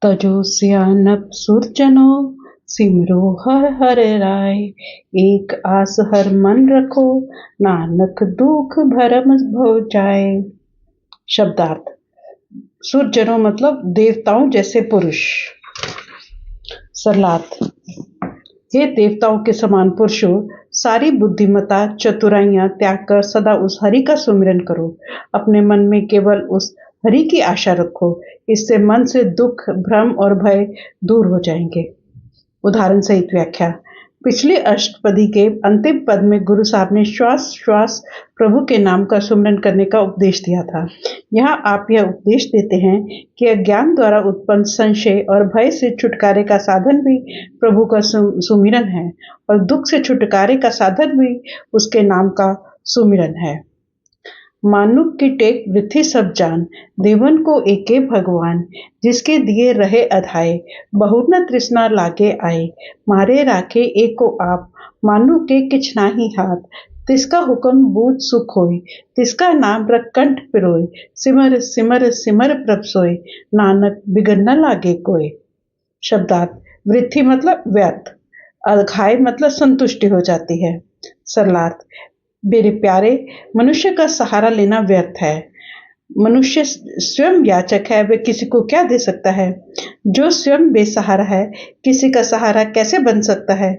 तजो सियानप सुरजनो सिमरो हर हर राय। एक आस हर मन रखो, नानक दुख भरम भो जाए। शब्दार्थ। सुरजनों मतलब देवताओं जैसे पुरुष। सरलार्थ। हे देवताओं के समान पुरुषों, सारी बुद्धिमता चतुराइयां त्याग कर सदा उस हरि का सुमिरन करो। अपने मन में केवल उस हरि की आशा रखो। इससे मन से दुख, भ्रम और भय दूर हो जाएंगे। उदाहरण सहित व्याख्या। पिछली अष्टपदी के अंतिम पद में गुरु साहब ने श्वास श्वास प्रभु के नाम का सुमिरन करने का उपदेश दिया था। यहाँ आप यह उपदेश देते हैं कि अज्ञान द्वारा उत्पन्न संशय और भय से छुटकारे का साधन भी प्रभु का सुमिरन है और दुख से छुटकारे का साधन भी उसके नाम का सुमिरन है। मानुक की टेक वृथी सब जान, देवन को एके भगवान। जिसके दिए रहे अधाए, बहु न तृष्णा लागे आए। मारे राखे एको आप, मानु के किछ नाही हाथ। तिसका हुक्म बूझ सुख होय, तिसका नाम रख कंठ पिरोय। सिमर सिमर सिमर प्रभ सोय, नानक बिगन न लागे कोय। शब्दार्थ। वृथि मतलब व्यर्थ, अघाय मतलब संतुष्टि हो जाती है। सरलार्थ। मेरे प्यारे, मनुष्य का सहारा लेना व्यर्थ है। मनुष्य स्वयं याचक है, वह किसी को क्या दे सकता है। जो स्वयं बेसहारा है, किसी का सहारा कैसे बन सकता है।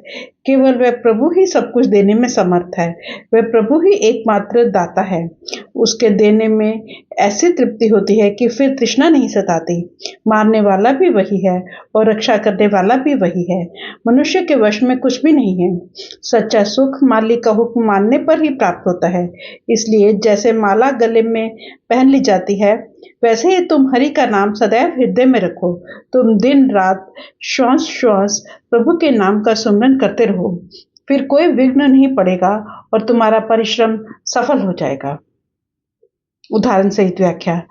केवल वह प्रभु ही सब कुछ देने में समर्थ है। वह प्रभु ही एकमात्र दाता है। उसके देने में ऐसी तृप्ति होती है कि फिर तृष्णा नहीं सताती। मारने वाला भी वही है और रक्षा करने वाला भी वही है। मनुष्य के वश में कुछ भी नहीं है। सच्चा सुख मालिक का हुक्म मानने पर ही प्राप्त होता है। इसलिए जैसे माला गले में पहन ली जाती है, वैसे ही तुम हरि का नाम सदैव हृदय में रखो। तुम दिन रात श्वास श्वास प्रभु के नाम का सुमिरन करते रहो, फिर कोई विघ्न नहीं पड़ेगा और तुम्हारा परिश्रम सफल हो जाएगा। उदाहरण सहित व्याख्या।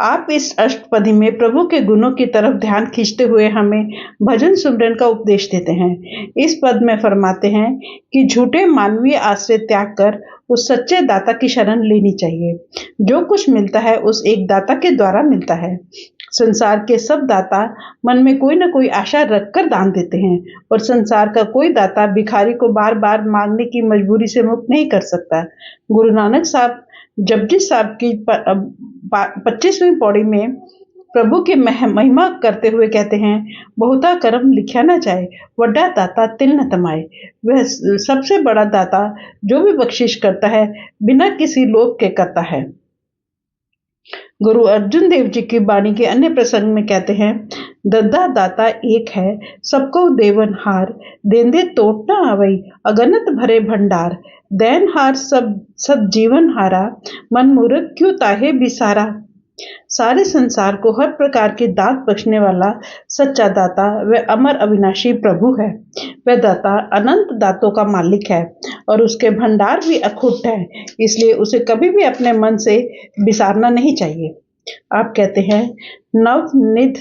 आप इस अष्टपदी में प्रभु के गुणों की तरफ ध्यान खींचते हुए हमें भजन सुमिरन का उपदेश देते हैं। इस पद में फरमाते हैं कि झूठे मानवीय आश्रय त्याग कर उस सच्चे दाता की शरण लेनी चाहिए। जो कुछ मिलता है उस एक दाता के द्वारा मिलता है। संसार के सब दाता मन में कोई न कोई आशा रखकर दान देते हैं और संसार का कोई दाता भिखारी को बार बार मांगने की मजबूरी से मुक्त नहीं कर सकता। गुरु नानक साहब जपजी साहब की 25वीं पौड़ी में प्रभु की महिमा करते हुए कहते हैं, बहुता कर्म लिखा न जाए, वड्डा दाता तिल न तमाए। वह सबसे बड़ा दाता जो भी बख्शिश करता है बिना किसी लोभ के करता है। गुरु अर्जुन देव जी की वाणी के अन्य प्रसंग में कहते हैं, दद्दा दाता एक है, सबको देवन हार। देंदे तोट न आवई, अगनत भरे भंडार। दैन हार सब जीवन हारा, मन मूर्ख क्यों ताहे बिसारा। सारे संसार को हर प्रकार की दात बख्शने वाला सच्चा दाता वह अमर अविनाशी प्रभु है। वह दाता अनंत दातों का मालिक है और उसके भंडार भी अखुट है, इसलिए उसे कभी भी अपने मन से बिसारना नहीं चाहिए। आप कहते हैं, नव निध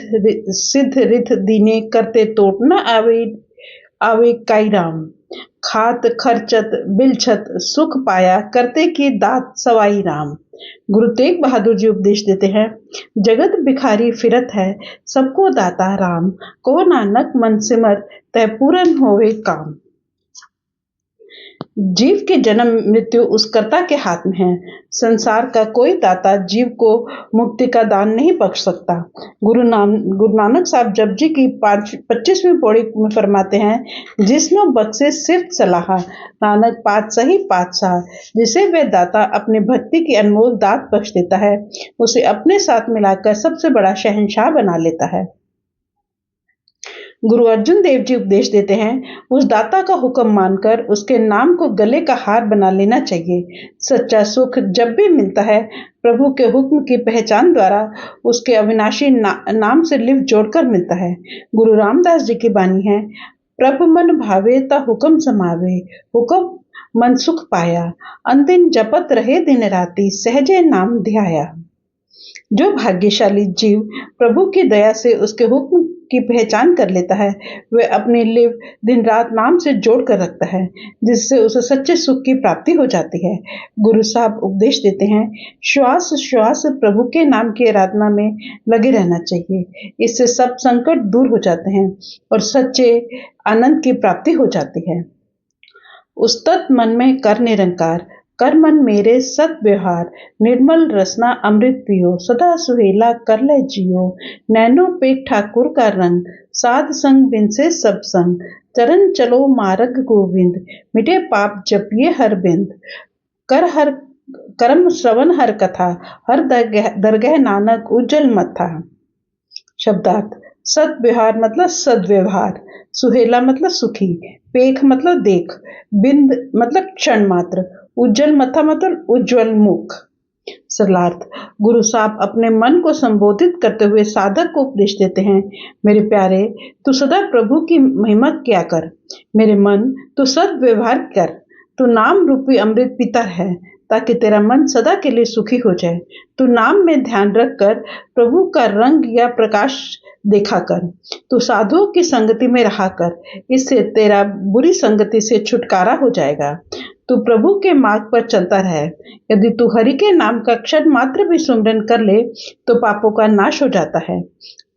सिद्ध रिध दीने करते तोट न आवे काई राम। खात खर्चत बिलछत सुख पाया, करते की दात सवाई राम। गुरु तेग बहादुर जी उपदेश देते हैं, जगत भिखारी फिरत है, सबको दाता राम। को नानक मन सिमर, तय पूरन होवे काम। जीव के जन्म मृत्यु उस कर्ता के हाथ में है। संसार का कोई दाता जीव को मुक्ति का दान नहीं बख्श सकता। गुरु नानक साहब जपजी की 25वीं पौड़ी में फरमाते हैं, जिसमें बख्शे सिर्फ सलाह, नानक पात सही पातशाह। जिसे वह दाता अपनी भक्ति की अनमोल दात बख्श देता है, उसे अपने साथ मिलाकर सबसे बड़ा शहंशाह बना लेता है। गुरु अर्जुन देव जी उपदेश देते हैं, उस दाता का हुक्म मानकर उसके नाम को गले का हार बना लेना चाहिए। सच्चा सुख जब भी मिलता है, प्रभु के हुक्म की पहचान द्वारा उसके अविनाशी नाम से लिव जोड़कर मिलता है। गुरु रामदास जी की वाणी है, प्रभु मन भावे ता हुक्म समावे, हुक्म मन सुख पाया। अनदिन जपत रहे दिन राति, सहजे नाम ध्याया। जो भाग्यशाली जीव प्रभु की दया से उसके हुक्म की पहचान कर लेता है वह अपनी लिव दिन रात नाम से जोड़ कर रखता है, जिससे उसे सच्चे सुख की प्राप्ति हो जाती है। गुरु साहब उपदेश देते हैं, श्वास श्वास प्रभु के नाम की आराधना में लगे रहना चाहिए। इससे सब संकट दूर हो जाते हैं और सच्चे आनंद की प्राप्ति हो जाती है। उस्तत मन में कर निरंकार, कर मन मेरे सत व्यवहार, निर्मल रसना अमृत पियो, सदा सुहेला कर ले जियो, नैनो पे ठाकुर का रंग, साध संग बिन से सब संग, चरण चलो मार्ग गोविंद, मिटे पाप जपिए हर बिंद, कर हर कर्म श्रवण हर कथा, हर दरगह नानक उज्जवल मथा। शब्दार्थ, सत व्यवहार मतलब सदव्यवहार, सुहेला मतलब सुखी, पेख मतलब देख, बिंद मतलब क्षण मात्र, उज्जवल मथा मतलब उज्जवल मुख। सरलार्थ, गुरु साहब अपने मन को संबोधित करते हुए साधक को उपदेश देते हैं, मेरे प्यारे तू सदा प्रभु की महिमा किया कर, मेरे मन तू सदव्यवहार कर, तू नाम रूपी अमृत पीता है ताकि तेरा मन सदा के लिए सुखी हो जाए। तू नाम में ध्यान रखकर प्रभु का रंग या प्रकाश देखा कर, तू साधुओं की संगति में रहा कर, इससे तेरा बुरी संगति से छुटकारा हो जाएगा। तू प्रभु के मार्ग पर चलता रहे, यदि तू हरि के नाम का क्षण मात्र भी सुमिरन कर ले तो पापों का नाश हो जाता है।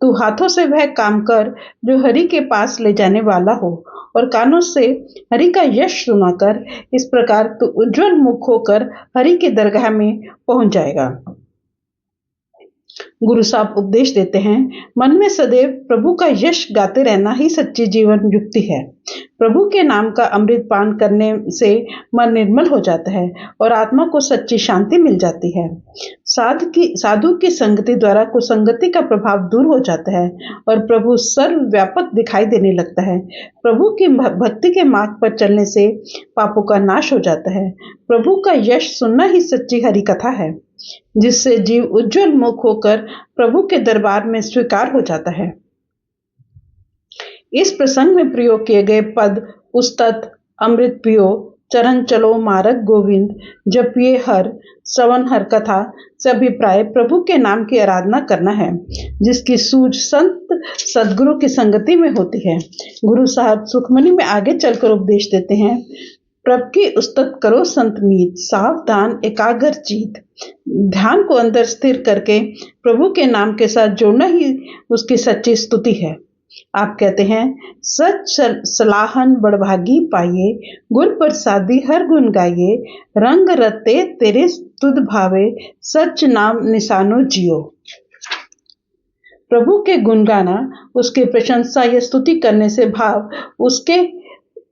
तू हाथों से वह काम कर जो हरि के पास ले जाने वाला हो और कानों से हरि का यश सुनाकर, इस प्रकार तू उज्जवल मुख होकर हरि की दरगाह में पहुंच जाएगा। गुरु साहब उपदेश देते हैं, मन में सदैव प्रभु का यश गाते रहना ही सच्ची जीवन युक्ति है। प्रभु के नाम का अमृत पान करने से मन निर्मल हो जाता है और आत्मा को सच्ची शांति मिल जाती है। साधु की संगति द्वारा कुसंगति का प्रभाव दूर हो जाता है और प्रभु सर्वव्यापक दिखाई देने लगता है। प्रभु की भक्ति के मार्ग पर चलने से पापों का नाश हो जाता है। प्रभु का यश सुनना ही सच्ची हरि कथा है, जिससे जीव उज्जवल मुख होकर प्रभु के दरबार में स्वीकार हो जाता है। इस प्रसंग में प्रयोग किए गए पद उस्तत, अमृत पियो, चरण चलो मार्ग गोविंद, जपिए हर, श्रवण हर कथा से अभिप्राय प्रभु के नाम की आराधना करना है, जिसकी सूझ संत सदगुरु की संगति में होती है। गुरु साहब सुखमनी में आगे चलकर उपदेश देते हैं, प्रभ की उस्तत करो संत मीत, सावधान एकाग्र चित। ध्यान को अंदर स्थिर करके प्रभु के नाम के साथ जोड़ना ही उसकी सच्ची स्तुति है। आप कहते हैं, सच सलाहन बड़भागी पाइए, गुर प्रसादी हर गुण गाइए, रंग रते तेरे स्तुत भावे, सच नाम निशानो जियो। प्रभु के गुण गाना, उसकी प्रशंसा या स्तुति करने से भाव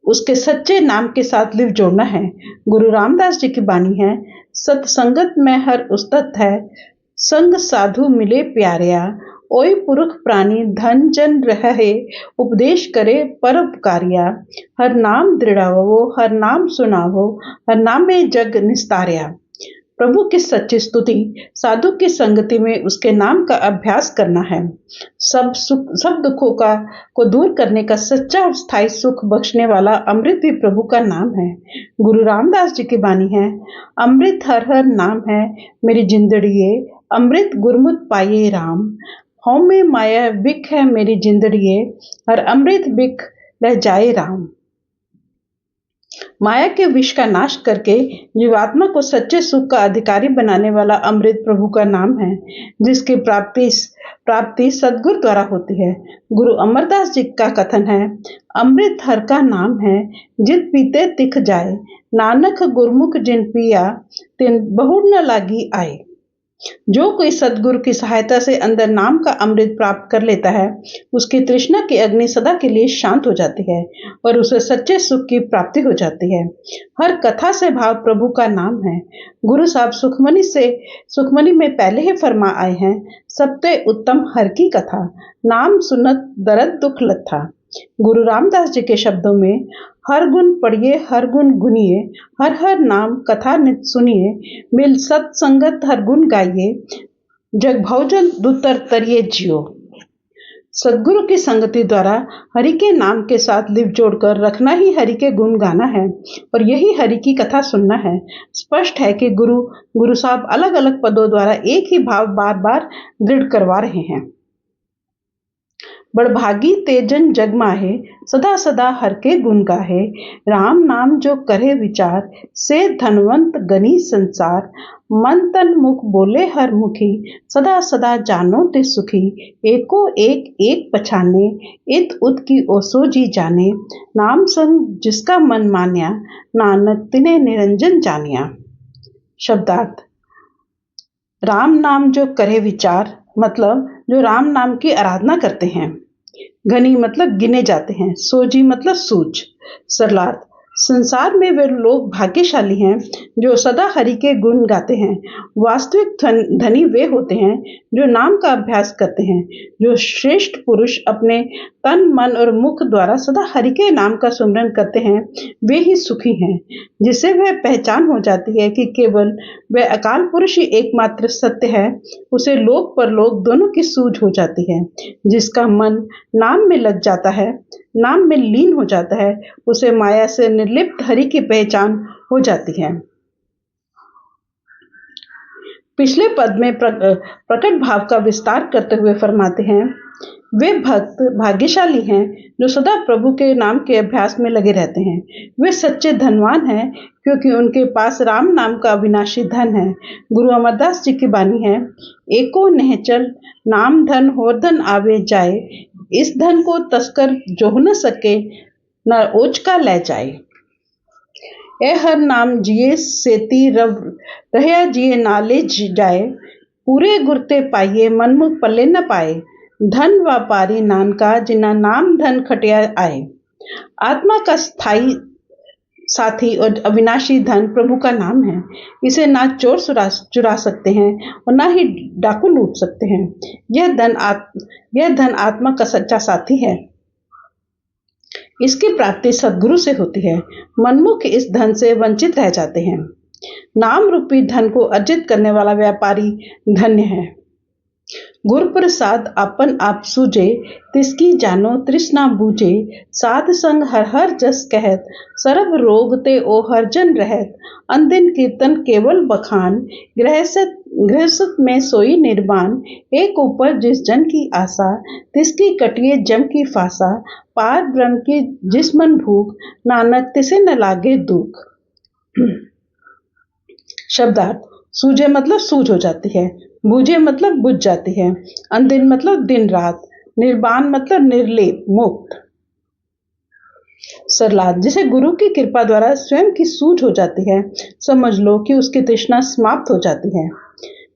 उसके सच्चे नाम के साथ लिव जोड़ना है। गुरु रामदास जी की बानी है, सत्संगत में हर उस्तत है, संग साधु मिले प्यारिया, ओय पुरुष प्राणी धन जन रहे, उपदेश करे परोपकारिया, हर नाम दृढ़ावो, हर नाम सुनावो, हर नाम में जग निस्तारिया। प्रभु की सच्ची स्तुति साधु की संगति में उसके नाम का अभ्यास करना है। सब दुखों को दूर करने का सच्चा और स्थायी सुख बख्शने वाला अमृत भी प्रभु का नाम है। गुरु रामदास जी की बानी है, अमृत हर हर नाम है मेरी जिंदड़िए, अमृत गुरमुत पाइए राम, हौ में माया बिक है मेरी जिंदड़िए, हर अमृत बिक लह जाए राम। माया के विष का नाश करके जीवात्मा को सच्चे सुख का अधिकारी बनाने वाला अमृत प्रभु का नाम है, जिसकी प्राप्ति सदगुरु द्वारा होती है। गुरु अमरदास जी का कथन है, अमृत हर का नाम है, जित पीते तिख जाए, नानक गुरमुख जिन पिया, तिन बहुर न लागी आए। जो कोई सदगुरु की सहायता से अंदर नाम का अमृत प्राप्त कर लेता है, उसकी तृष्णा की अग्नि सदा के लिए शांत हो जाती है और उसे सच्चे सुख की प्राप्ति हो जाती है। हर कथा से भाव प्रभु का नाम है। गुरु साहब सुखमनी में पहले ही फरमा आए हैं, सबसे उत्तम हर की कथा, नाम सुनत दर्द दुख लथा। गुरु रामदास जी के शब्दों में, हर गुण पढ़िए हर गुण गुनिए, हर हर नाम कथा नित सुनिए, मिल सत्संगत हर गुण गाइए, जग भौजन दुतर तरिए जियो। सदगुरु की संगति द्वारा हरि के नाम के साथ लिव जोड़कर रखना ही हरि के गुण गाना है और यही हरि की कथा सुनना है। स्पष्ट है कि गुरु साहब अलग अलग पदों द्वारा एक ही भाव बार बार दृढ़ करवा रहे हैं। बड़भागी तेजन जग माहे, सदा सदा हर के गुण गाहे। राम नाम जो करे विचार, से धनवंत गनी संसार। मन तन मुख बोले हर मुखी, सदा सदा जानो ते सुखी। एको एक एक पछाने, इत उत की ओसो जी जाने। नाम संग जिसका मन मान्या, नानक तिने निरंजन जानिया। शब्दार्थ। राम नाम जो करे विचार मतलब जो राम नाम की आराधना करते हैं। घनी मतलब गिने जाते हैं। सोजी मतलब सूझ। सरलार्थ। संसार में वे लोग भाग्यशाली हैं जो सदा हरि के गुण गाते हैं। वास्तविक धनी वे होते हैं जो नाम का अभ्यास करते हैं। जो श्रेष्ठ पुरुष अपने तन मन और मुख द्वारा सदा हरि के नाम का सुमिरन करते हैं, वे ही सुखी हैं। जिसे वह पहचान हो जाती है कि केवल वह अकाल पुरुष ही एकमात्र सत्य है, उसे लोक परलोक दोनों की सूझ हो जाती है। जिसका मन नाम में लग जाता है, नाम में लीन हो जाता है, उसे माया से निर्लिप्त हरि की पहचान हो जाती है। पिछले पद में प्रकट भाव का विस्तार करते हुए फरमाते हैं, वे भक्त भाग्यशाली हैं जो सदा प्रभु के नाम के अभ्यास में लगे रहते हैं। वे सच्चे धनवान हैं क्योंकि उनके पास राम नाम का अविनाशी धन है। गुरु अमरदास जी की बानी है, एको निहचल नाम धन होर धन आवे जाए। इस धन को तस्कर जोह न सके, न ओच का ले जाए। ए हर नाम जिए सेती रव रहया जिए नाले जाए। पूरे गुरते पाइए मनमुख पल्ले न पाए। धन व्यापारी नानका जिना नाम धन खटिया आए। आत्मा का स्थायी साथी और अविनाशी धन प्रभु का नाम है। इसे ना चोर चुरा सकते हैं और ना ही डाकू लूट सकते हैं। यह धन आत्मा का सच्चा साथी है। इसकी प्राप्ति सद्गुरु से होती है। मनमुख इस धन से वंचित रह जाते हैं। नाम रूपी धन को अर्जित करने वाला व्यापारी धन्य है। गुर प्रसाद अपन आप सूझे, तिसकी जानो तृष्णा बूझे। साध संग हर हर जस कहत, सर्व रोग ते ओ हरजन रहत। अंदिन कीर्तन केवल बखान, गृहस्थ में सोई निर्वाण। एक ऊपर जिस जन की आशा, तिसकी कटिए जम की फासा। पार ब्रह्म की जिस मन भूख, नानक तिसे न लागे दुख। शब्दार्थ। सूझे मतलब सूझ हो जाती है। बूझे मतलब बुझ जाती है। अंदिन मतलब दिन रात। निर्वाण मतलब निर्लेप मुक्त। सरलाद। जिसे गुरु की कृपा द्वारा स्वयं की सूझ हो जाती है, समझ लो कि उसकी तृष्णा समाप्त हो जाती है।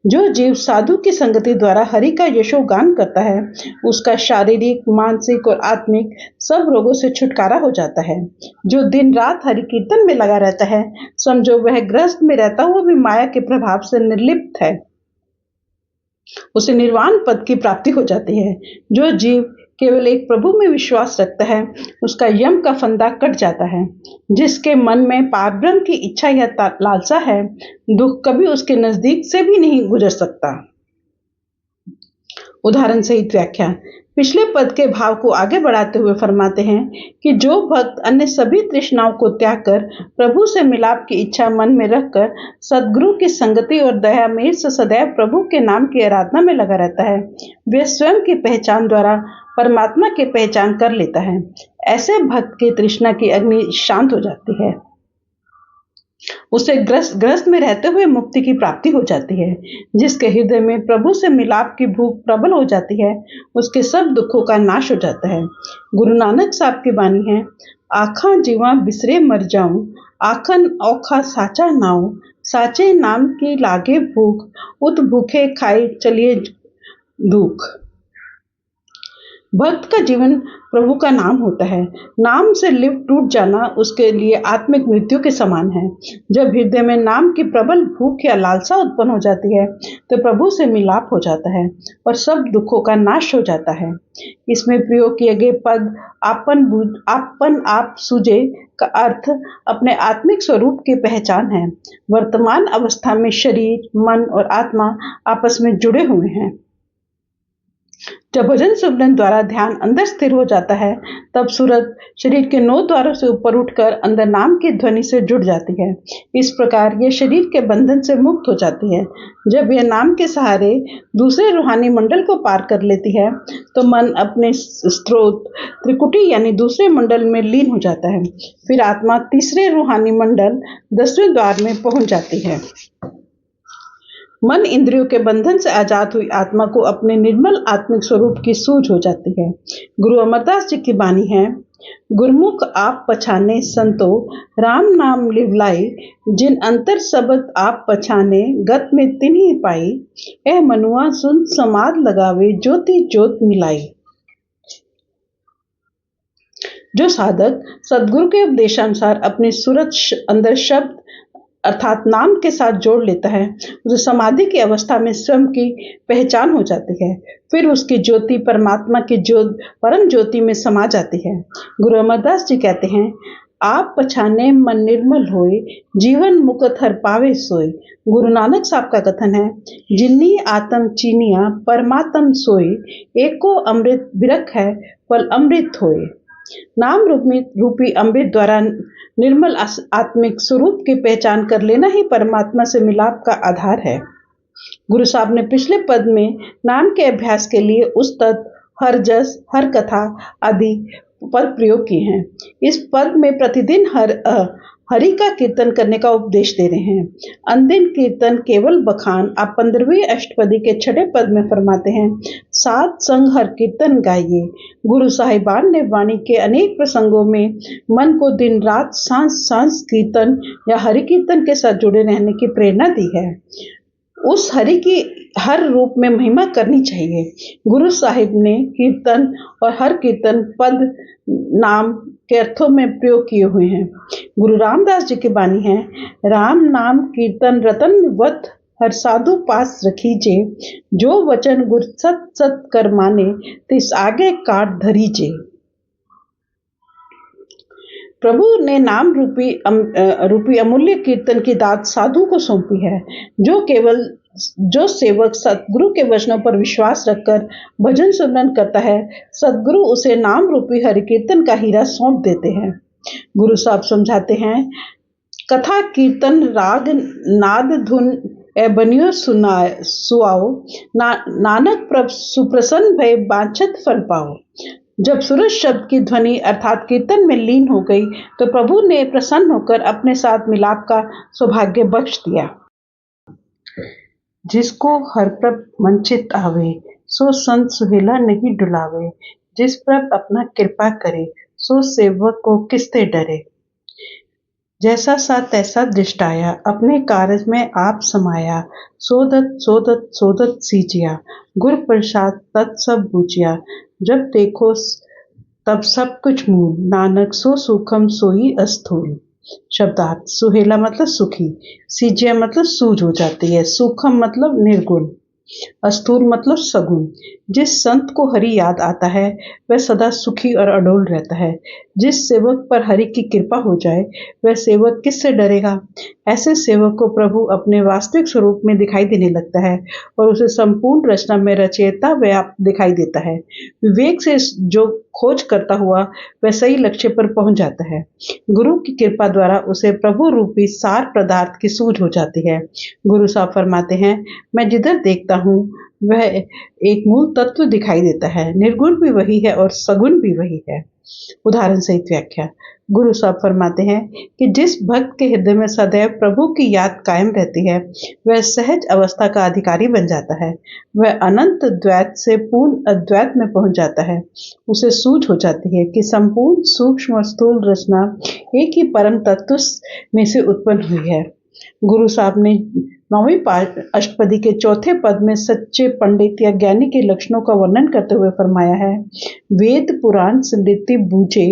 जो जीव साधु की संगति द्वारा हरि का यशोगान करता है, उसका शारीरिक, मानसिक और आत्मिक सब रोगों से छुटकारा हो जाता है। जो दिन रात हरि कीर्तन में लगा रहता है, समझो वह गृहस्थ में रहता हुआ भी माया के प्रभाव से निर्लिप्त है। उसे निर्वाण पद की प्राप्ति हो जाती है। जो जीव केवल एक प्रभु में विश्वास रखता है, उसका यम का फंदा कट जाता है। जिसके मन में पारब्रह्म की इच्छा या लालसा है, दुख कभी उसके नजदीक से भी नहीं गुजर सकता। उदाहरण सहित व्याख्या। पिछले पद के भाव को आगे बढ़ाते हुए फरमाते हैं कि जो भक्त अन्य सभी तृष्णाओं को त्याग कर प्रभु से मिलाप की इच्छा मन में रखकर सद्गुरु की संगति और दया मेल से सदैव प्रभु के नाम की आराधना में लगा रहता है, वे स्वयं की पहचान द्वारा परमात्मा की पहचान कर लेता है। ऐसे भक्त की तृष्णा की अग्नि शांत हो जाती है। उसे ग्रस्त में रहते हुए मुक्ति की प्राप्ति हो जाती है। जिसके हृदय में प्रभु से मिलाप की भूख प्रबल हो जाती है, उसके सब दुखों का नाश हो जाता है। गुरु नानक साहब की बानी है, आखा जीवा बिसरे मर जाऊं, आखन औखा साचा नाऊ। साचे नाम की लागे भूख, उत भूखे खाए चलिए दुख। भक्त का जीवन प्रभु का नाम होता है। नाम से लिप्त टूट जाना उसके लिए आत्मिक मृत्यु के समान है। जब हृदय में नाम की प्रबल भूख या लालसा उत्पन्न हो जाती है, तो प्रभु से मिलाप हो जाता है और सब दुखों का नाश हो जाता है। इसमें प्रयोग किए गए पद आपन आप सूझे का अर्थ अपने आत्मिक स्वरूप की पहचान है। वर्तमान अवस्था में शरीर, मन और आत्मा आपस में जुड़े हुए हैं। जब भजन सुमरन द्वारा ध्यान अंदर स्थिर हो जाता है, तब सूरत शरीर के 9 द्वारों से ऊपर उठकर अंदर नाम की ध्वनि से जुड़ जाती है। इस प्रकार यह शरीर के बंधन से मुक्त हो जाती है। जब यह नाम के सहारे दूसरे रूहानी मंडल को पार कर लेती है, तो मन अपने स्रोत त्रिकुटी यानी दूसरे मंडल में लीन हो जाता है। फिर आत्मा तीसरे रूहानी मंडल 10वें द्वार में पहुंच जाती है। मन इंद्रियों के बंधन से आजाद हुई आत्मा को अपने निर्मल आत्मिक स्वरूप की सूझ हो जाती है। गुरु अमरदास जी की बानी है, गुरमुख आप पछाने संतो राम नाम लिवलाई, जिन अंतर शब्द आप पछाने गत में तिन्ही पाई, ए मनुआ सुन समाद लगावे ज्योति ज्योत मिलाई। जो साधक सदगुरु के उपदेशानुसार अपनी सूरत अंदर शब्द अर्थात नाम के साथ जोड़ लेता है, उसे समाधि की अवस्था में स्वयं की पहचान हो जाती है। फिर उसकी ज्योति परमात्मा की परम ज्योति में समा जाती है। गुरु अमरदास जी कहते हैं, आप पछाने मन निर्मल होए, जीवन मुक्त हर पावे सोए। गुरु नानक साहब का कथन है, जिन्नी आत्म चीनिया परमात्म सोए, एको अमृत बिरख है फल अमृत होए। नाम रूपी अमृत द्वारा निर्मल आत्मिक स्वरूप की पहचान कर लेना ही परमात्मा से मिलाप का आधार है। गुरु साहब ने पिछले पद में नाम के अभ्यास के लिए उस्तत, हर जस, हर कथा आदि पद प्रयोग किए हैं। इस पद में प्रतिदिन हरि का कीर्तन करने का उपदेश दे रहे हैं। अंदिन कीर्तन केवल बखान आप 15वीं अष्टपदी के 6 पद में फरमाते हैं, सात संग हर कीर्तन गाइए। गुरु साहिबान ने वाणी के अनेक प्रसंगों में मन को दिन रात सांस कीर्तन या हरि कीर्तन के साथ जुड़े रहने की प्रेरणा दी है। उस हरि की हर रूप में महिमा करनी चाहिए। गुरु साहिब ने कीर्तन और हर कीर्तन पद नाम के अर्थों में प्रयोग किए हुए हैं। गुरु रामदास जी की बानी है, राम नाम कीर्तन रतन वत हर साधु पास रखीजे, जो वचन गुर सत सत कर माने, तिस आगे काट धरीजे। प्रभु ने नाम रूपी अमूल्य कीर्तन की दात साधु को सौंपी है। जो सेवक सतगुरु के वचनों पर विश्वास रखकर भजन सुमरन करता है, सतगुरु उसे नाम रूपी हरि कीर्तन का हीरा सौंप देते हैं। गुरु साहब समझाते हैं, कथा कीर्तन राग नाद धुन ए बनियो सुआओ, नानक प्रभ सुप्रसन्न भय बांछत फल पाओ। जब सूरज शब्द की ध्वनि अर्थात कीर्तन में लीन हो गई, तो प्रभु ने प्रसन्न होकर अपने साथ मिलाप का सौभाग्य बख्श दिया। जिसको हर प्रभ वंचित आवे, सो संत सुहेला नहीं डुलावे। जिस प्रभ अपना कृपा करे, सो सेवक को किसते डरे। जैसा सा तैसा दृष्टाया, अपने कार्य में आप समाया। सोदत सोदत सोदत सीजिया, गुर प्रसाद तत्सब बूझिया। जब देखो तब सब कुछ मूल, नानक सो सूखम सोई अस्थूल। शब्दार्थ, सुहेला मतलब सुखी, सीजिया मतलब सूझ हो जाती है, सूखम मतलब निर्गुण, अस्थूल मतलब सगुण। जिस संत को हरि याद आता है, वह सदा सुखी और अडोल रहता है। जिस सेवक पर हरि की कृपा हो जाए, वह सेवक किससे डरेगा। ऐसे सेवक को प्रभु अपने वास्तविक स्वरूप में दिखाई देने लगता है और उसे संपूर्ण रचना में रचयिता व्याप्त दिखाई देता है। विवेक से जो खोज करता हुआ वह सही लक्ष्य पर पहुंच जाता है। गुरु की कृपा द्वारा उसे प्रभु रूपी सार पदार्थ की सूझ हो जाती है। गुरु साहब फरमाते हैं, मैं जिधर देखता हूँ वह एक मूल तत्व दिखाई देता है। निर्गुण भी वही है और सगुण भी वही है। उदाहरण सहित व्याख्या। गुरु साहब फरमाते हैं कि जिस भक्त के हृदय में सदैव प्रभु की याद कायम रहती है, वह सहज अवस्था का अधिकारी बन जाता है। वह अनंत द्वैत से पूर्ण अद्वैत में पहुंच जाता है। उसे सूझ हो जाती है कि संपूर्ण सूक्ष्म और स्थूल रचना एक ही परम तत्व में से उत्पन्न हुई है। गुरु साहब ने 9वीं अष्टपदी के 4थे पद में सच्चे पंडित या ज्ञानी के लक्षणों का वर्णन करते हुए फरमाया है, वेद पुराण स्मृति बूझे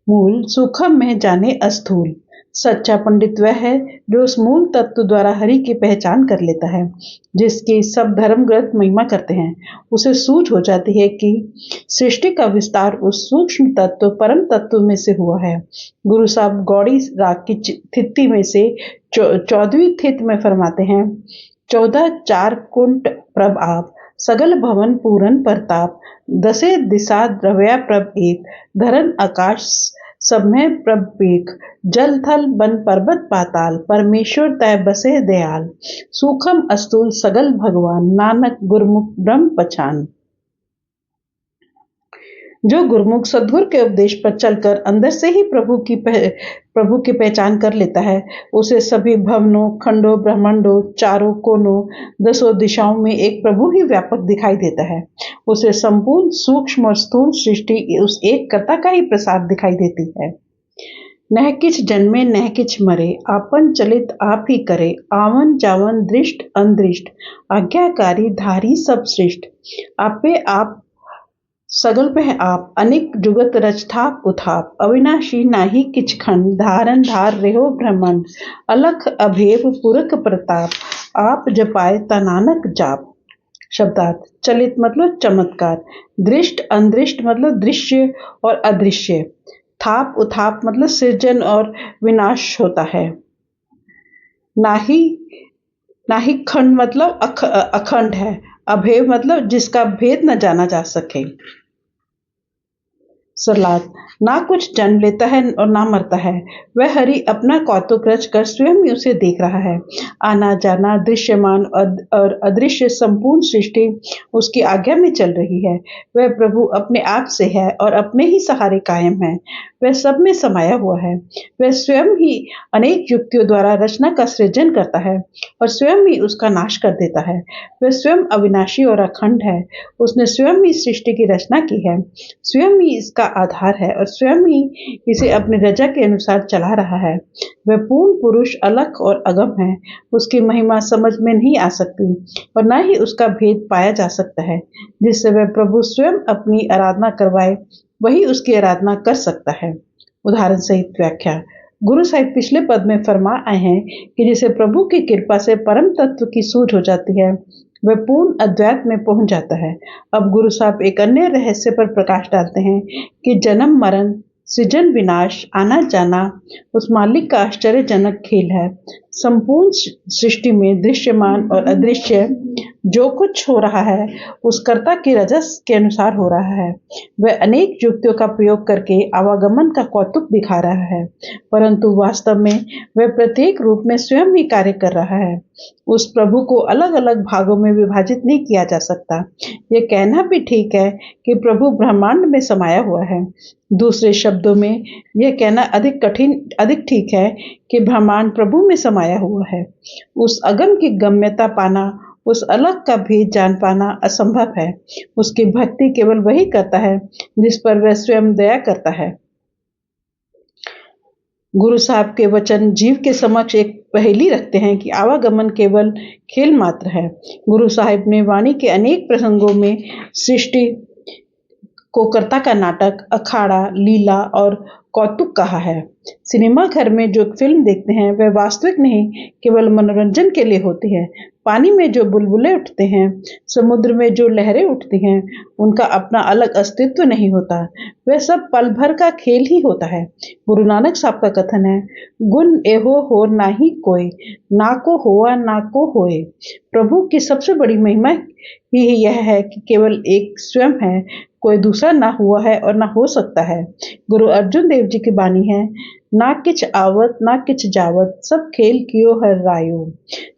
मूल, सूखम में जाने अस्थूल। सच्चा पंडित वह है जो उस मूल तत्व द्वारा हरि की पहचान कर लेता है, जिसकी सब धर्म ग्रंथ महिमा करते हैं। उसे सूझ हो जाती है कि सृष्टि का विस्तार उस सूक्ष्म तत्व परम तत्व में से हुआ है। गुरु साहब गौड़ी राग की थित्ती में से 14वीं थित में फरमाते हैं, 14 4 कुंट प्रभ आप, सगल भवन पूरन प्रताप, दसे दिशा द्रव्या प्रभ एक, धरन आकाश सब में प्रभ एक, जल थल वन पर्वत पाताल, परमेश्वर तय बसे दयाल, सूखम अस्तूल सगल भगवान, नानक गुरमुख ब्रह्म पछान। जो गुरुमुख सद्गुरु के उपदेश पर चलकर अंदर से ही प्रभु की पहचान कर लेता है, उसे सभी भवनों, खंडों, ब्रह्मांडों, चारों कोनों, दसों दिशाओं में एक प्रभु ही व्यापक दिखाई देता है। उसे संपूर्ण सूक्ष्म और स्थूल सृष्टि उस एक कर्ता का ही प्रसाद दिखाई देती है। नह किछ जन्मे नह किछ मरे, आपन चलित आप ही करे, आवन जावन दृष्ट अनदृष्ट, आज्ञाकारी धारी सब सृष्ट, आपे आप सगल पह आप, अनेक जुगत रचथाप उथाप, अविनाशी नाही किछ खंड, धारन धार रेहो ब्रह्मंड, अलख अभेव पुरख प्रताप, आप जपाए तनानक जाप। शब्दार्थ: चलित मतलब चमत्कार, दृष्ट अनदृष्ट मतलब दृश्य और अदृश्य, थाप उथाप मतलब सृजन और विनाश होता है, नाही खंड मतलब अखंड है, अभेद मतलब जिसका भेद न जाना जा सके। सरलाद: ना कुछ जन्म लेता है और ना मरता है, वह हरि अपना कौतुक रच कर स्वयं ही उसे देख रहा है। आना जाना, दृश्यमान और अदृश्य संपूर्ण सृष्टि उसकी आज्ञा में चल रही है। वह प्रभु अपने आप से है और अपने ही सहारे कायम है। वह सब में समाया हुआ है। वह स्वयं ही अनेक युक्तियों द्वारा रचना का सृजन करता है और स्वयं ही उसका नाश कर देता है। वह स्वयं अविनाशी और अखंड है। उसने स्वयं ही सृष्टि की रचना की है, स्वयं ही इसका आधार है और स्वयं ही इसे अपनी रजा के अनुसार चला रहा है। वह पूर्ण पुरुष अलख और अगम है। उसकी महिमा समझ में नहीं आ सकती और न ही उसका भेद पाया जा सकता है। जिससे वह प्रभु स्वयं अपनी आराधना करवाए, वही उसकी आराधना कर सकता है। उदाहरण सहित व्याख्या: गुरु साहिब पिछले पद में फरमा आए हैं कि जिसे प्रभु की कृपा से परम तत्व की सूझ हो जाती है, वह पूर्ण अद्वैत में पहुंच जाता है। अब गुरु साहब एक अन्य रहस्य पर प्रकाश डालते हैं कि जन्म मरण, सृजन विनाश, आना जाना उस मालिक का आश्चर्यजनक खेल है। संपूर्ण सृष्टि में दृश्यमान और अदृश्य जो कुछ हो रहा है, उस कर्ता की रजस के अनुसार हो रहा है। वह अनेक युक्तियों का प्रयोग करके आवागमन का कौतुक दिखा रहा है, परंतु वास्तव में वह प्रत्येक रूप में स्वयं ही कार्य कर रहा है। उस प्रभु को अलग अलग भागों में विभाजित नहीं किया जा सकता। यह कहना भी ठीक है कि प्रभु ब्रह्मांड में समाया हुआ है। दूसरे शब्दों में यह कहना अधिक ठीक है कि ब्रह्मांड प्रभु में समाया हुआ है। उस अगम की गम्यता पाना, उस अलग का भेद जान पाना असंभव है। उसकी भक्ति केवल वही करता है जिस पर वह स्वयं दया करता है। गुरु साहब के वचन जीव के समक्ष एक पहेली रखते हैं कि आवागमन केवल खेल मात्र है। गुरु साहिब ने वाणी के अनेक प्रसंगों में सृष्टि को कर्ता का नाटक, अखाड़ा, लीला और कौतुक कहा है। सिनेमा घर में जो फिल्म देखते हैं वह वास्तविक नहीं, केवल मनोरंजन के लिए होती है। पानी में जो बुलबुले उठते हैं, समुद्र में जो लहरें उठती हैं, उनका अपना अलग अस्तित्व नहीं होता। वह सब पल भर का खेल ही होता है। गुरु नानक साहब का कथन है, गुण एहो हो नाही कोई, ना को होआ ना को होए। प्रभु की सबसे बड़ी महिमा ही यह है कि केवल एक स्वयं है, कोई दूसरा ना हुआ है और ना हो सकता है। गुरु अर्जुन देव जी की बानी है, ना किछ आवत ना किछ जावत, सब खेल कियो हर रायो।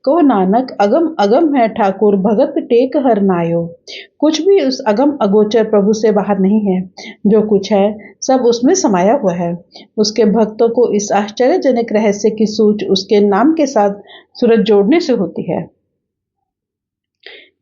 को नानक अगम अगम है ठाकुर, भगत टेक हर नायो। कुछ भी उस अगम अगोचर प्रभु से बाहर नहीं है। जो कुछ है सब उसमें समाया हुआ है। उसके भक्तों को इस आश्चर्यजनक रहस्य की सूझ उसके नाम के साथ सूरज जोड़ने से होती है।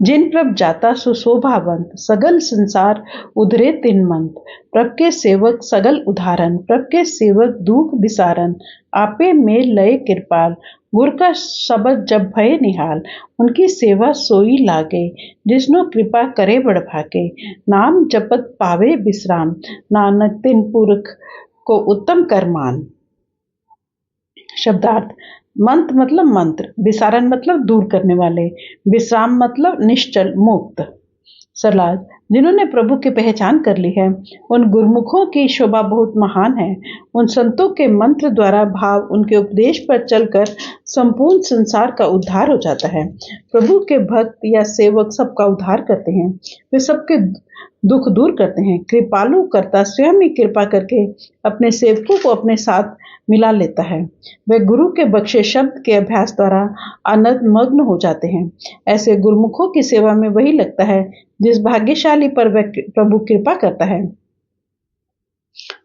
जिन प्रभ जाता सुशोभावंत, सगल संसार उधरे तिन मंत, प्रभ के सेवक सगल उदाहरण, प्रभ के सेवक दुख बिसारन, आपे में लय कृपाल, गुर का शब्द जब भय निहाल, उनकी सेवा सोई लागे, जिसनो कृपा करे बड़ भागे, नाम जपत पावे विश्राम, नानक तिन पुरख को उत्तम कर मान। शब्दार्थ: मंत्र मतलब मंत्र, विसारन मतलब दूर करने वाले, विश्राम मतलब निश्चल मुक्त। सरलाद, जिन्होंने प्रभु की पहचान कर ली है, उन गुरुमुखों की शोभा बहुत महान है। उन संतों के मंत्र द्वारा भाव उनके उपदेश पर चलकर संपूर्ण संसार का उद्धार हो जाता है। प्रभु के भक्त या सेवक सबका उद्धार करते हैं, वे सबके दुख दूर करते हैं। कृपालु कर्ता स्वयं ही कृपा करके अपने सेवकों को अपने साथ मिला लेता है। वे गुरु के बख्शे शब्द के अभ्यास द्वारा आनंद मग्न हो जाते हैं। ऐसे गुरुमुखों की सेवा में वही लगता है जिस भाग्यशाली पर वह प्रभु कृपा करता है।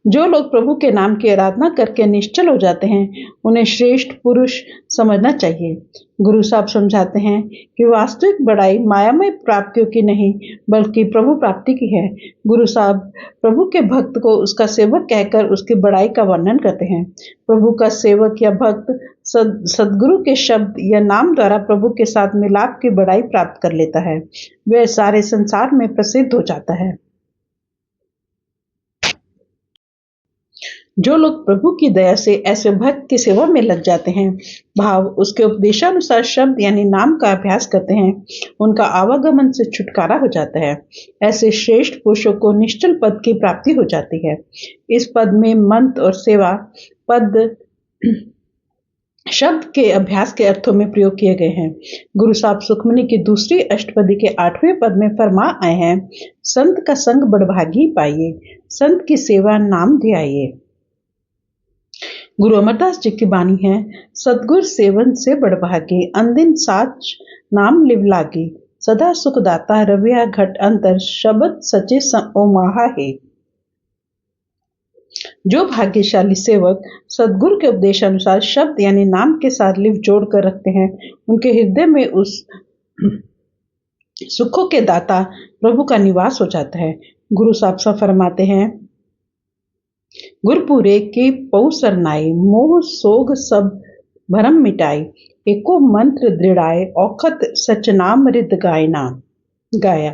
जो लोग प्रभु के नाम की आराधना करके निश्चल हो जाते हैं, उन्हें श्रेष्ठ पुरुष समझना चाहिए। गुरु साहब समझाते हैं कि वास्तविक बड़ाई मायामय प्राप्तियों की नहीं, बल्कि प्रभु प्राप्ति की है। गुरु साहब प्रभु के भक्त को उसका सेवक कहकर उसकी बड़ाई का वर्णन करते हैं। प्रभु का सेवक या भक्त सदगुरु के शब्द या नाम द्वारा प्रभु के साथ मिलाप की बड़ाई प्राप्त कर लेता है। वह सारे संसार में प्रसिद्ध हो जाता है। जो लोग प्रभु की दया से ऐसे भक्त की सेवा में लग जाते हैं, भाव उसके उपदेशानुसार शब्द यानी नाम का अभ्यास करते हैं, उनका आवागमन से छुटकारा हो जाता है। ऐसे श्रेष्ठ पुरुषों को निश्चल पद की प्राप्ति हो जाती है। इस पद में मंत्र और सेवा पद शब्द के अभ्यास के अर्थों में प्रयोग किए गए हैं। गुरु साहब सुखमनी की दूसरी अष्टपदी के 8वें पद में फरमा आए हैं, संत का संग बड़भागी पाइए, संत की सेवा नाम ध्याइए। गुरु अमरदास जी की बानी है, सतगुर सेवन से बड़भागे, अंदिन साच नाम लिव लागे, सदा सुखदाता रविया घट अंतर, शब्द सचे ओमाहा है। जो भाग्यशाली सेवक सदगुरु के उपदेश अनुसार शब्द यानी नाम के साथ लिव जोड़ कर रखते हैं, उनके हृदय में उस सुखों के दाता प्रभु का निवास हो जाता है। गुरु साहब सा फरमाते हैं, गुरपुरे के पौ सरनाई, मोह सोग सब भरम मिटाई, एको मंत्र दृढ़ाए, औखत सचनाम रिद गाया।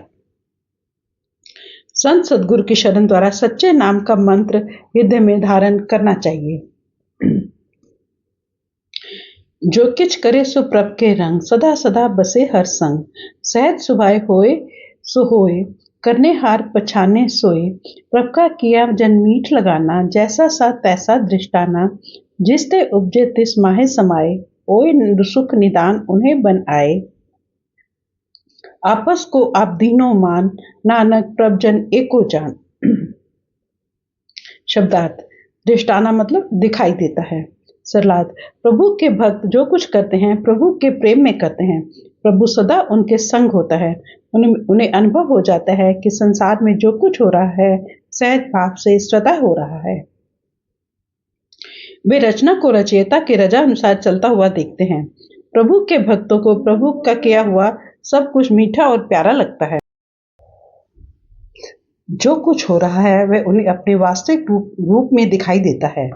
संत सदगुरु की शरण द्वारा सच्चे नाम का मंत्र हृदय में धारण करना चाहिए। जो किच करे सो प्रभ के रंग, सदा सदा बसे हर संग, सहज सुभाए होए सो होए, करने हार पछाने सोए, प्रभ का किया जनमीठ लगाना, जैसा सा तैसा दृष्टाना, जिस ते उपजे तिस माहे समाए, ओए सुख निदान उन्हें बन आए। आपस को आप दीनों मान, नानक प्रभ जन एको जान। शब्दार्थ, दृष्टाना मतलब दिखाई देता है। सरलाद, प्रभु के भक्त जो कुछ करते हैं प्रभु के प्रेम में करते हैं। प्रभु सदा उनके संग होता है। उन्हें अनुभव हो जाता है कि संसार में जो कुछ हो रहा है सहज भाव से सदा हो रहा है। वे रचना को रचयिता के रजा अनुसार चलता हुआ देखते हैं। प्रभु के भक्तों को प्रभु का किया हुआ सब कुछ मीठा और प्यारा लगता है। जो कुछ हो रहा है वह उन्हें अपने वास्तविक रूप में दिखाई देता है।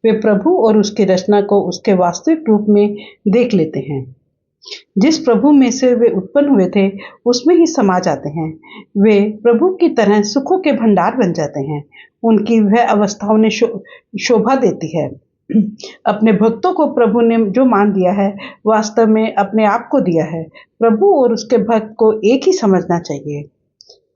वे प्रभु और उसकी रचना को उसके वास्तविक रूप में देख लेते हैं। जिस प्रभु में से वे उत्पन्न हुए थे उसमें ही समा जाते हैं। वे प्रभु की तरह सुखों के भंडार बन जाते हैं। उनकी वह अवस्था उन्हें शोभा देती है। अपने भक्तों को प्रभु ने जो मान दिया है वास्तव में अपने आप को दिया है। प्रभु और उसके भक्त को एक ही समझना चाहिए।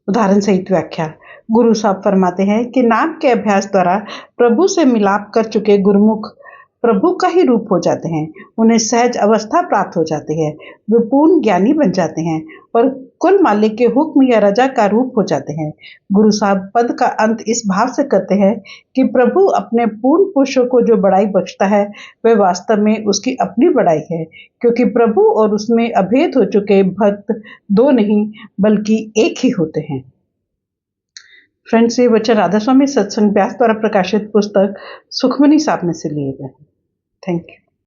उदाहरण सहित व्याख्या। गुरु साहब फरमाते हैं कि नाम के अभ्यास द्वारा प्रभु से मिलाप कर चुके गुरुमुख प्रभु का ही रूप हो जाते हैं। उन्हें सहज अवस्था प्राप्त हो जाती है। वे पूर्ण ज्ञानी बन जाते हैं और कुल मालिक के हुक्म या रजा का रूप हो जाते हैं। गुरु साहब पद का अंत इस भाव से करते हैं कि प्रभु अपने पूर्ण पुरुषों को जो बड़ाई बख्शता है वह वास्तव में उसकी अपनी बड़ाई है, क्योंकि प्रभु और उसमें अभेद हो चुके भक्त दो नहीं बल्कि एक ही होते हैं। फ्रेंड्स, ये वचन राधा स्वामी सत्संग व्यास द्वारा प्रकाशित पुस्तक सुखमनी साहब में से लिए गए हैं। Thank you.